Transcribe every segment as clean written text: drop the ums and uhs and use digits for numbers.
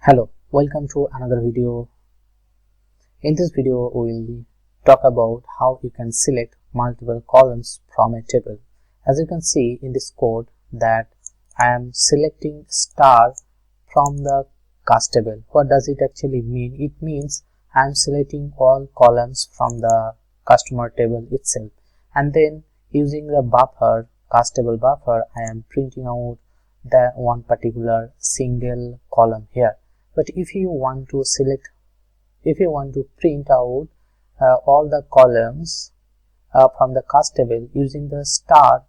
Hello, welcome to another video. In this video we will talk about how you can select multiple columns from a table. As you can see in this code that I am selecting star from the cast table. What does it actually mean? It means I am selecting all columns from the customer table itself, and then using the buffer, cast table buffer, I am printing out the one particular single column here. But if you want to print out all the columns from the cast table using the star,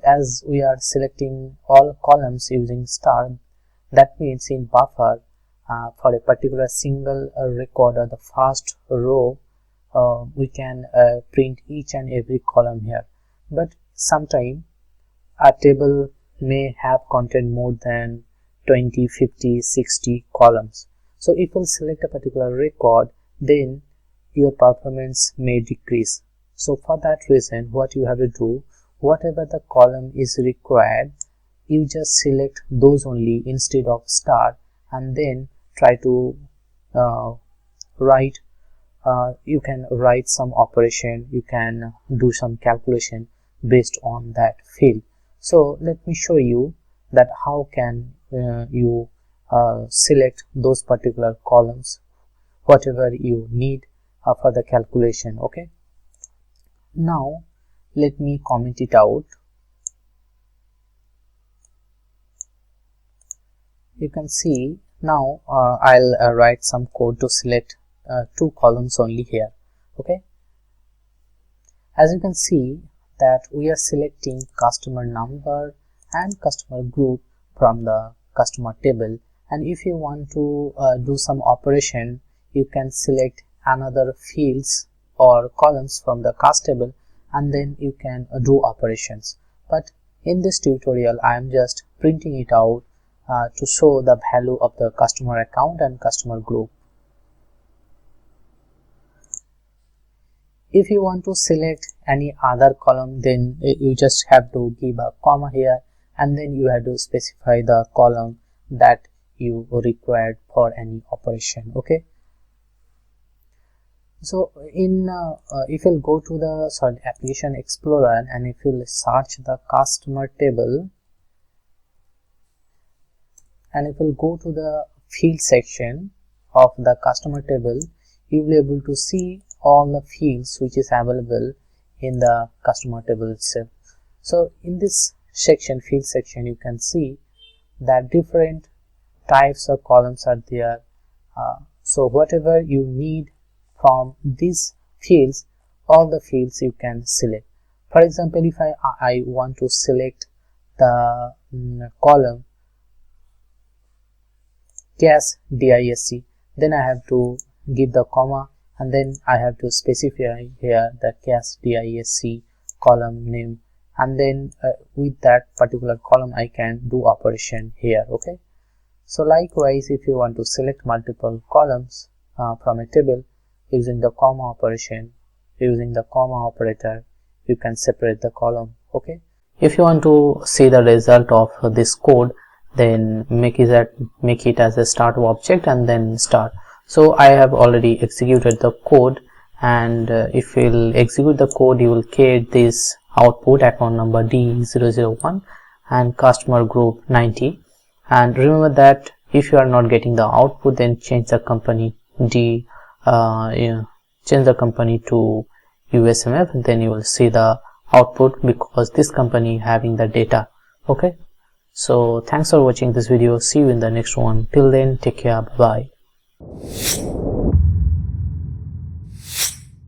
as we are selecting all columns using star, that means in buffer for a particular single record or the first row, we can print each and every column here. But sometime a table may have contain more than 20, 50, 60 columns. So if you select a particular record, then your performance may decrease. So for that reason, what you have to do, whatever the column is required, you just select those only instead of star, and then try to write. You can write some operation, you can do some calculation based on that field. So let me show you that how can you select those particular columns, whatever you need for the calculation. Okay, now let me comment it out. You can see now I'll write some code to select two columns only here. Okay, as you can see that we are selecting customer number and customer group from the customer table, and if you want to do some operation, you can select another fields or columns from the cast table, and then you can do operations. But in this tutorial I am just printing it out to show the value of the customer account and customer group. If you want to select any other column, then you just have to give a comma here, and then you have to specify the column that you required for any operation. Okay, so in if you'll go to the application explorer, and if you'll search the customer table, and if you'll go to the field section of the customer table, you will be able to see all the fields which is available in the customer table itself. So in this section, field section, you can see that different types of columns are there. So whatever you need from these fields, all the fields you can select. For example, if I want to select the column cash DISC, then I have to give the comma, and then I have to specify here the cash DISC column name, and then with that particular column I can do operation here. Okay, so likewise, if you want to select multiple columns from a table using the comma operation, using the comma operator, you can separate the column. Okay, if you want to see the result of this code, then make it as a start object and then start. So I have already executed the code, and if you'll execute the code, you will create this output: account number D001 and customer group 90. And remember that if you are not getting the output, then change the company change the company to USMF, and then you will see the output because this company having the data. Okay, so thanks for watching this video. See you in the next one. Till then, take care. Bye bye.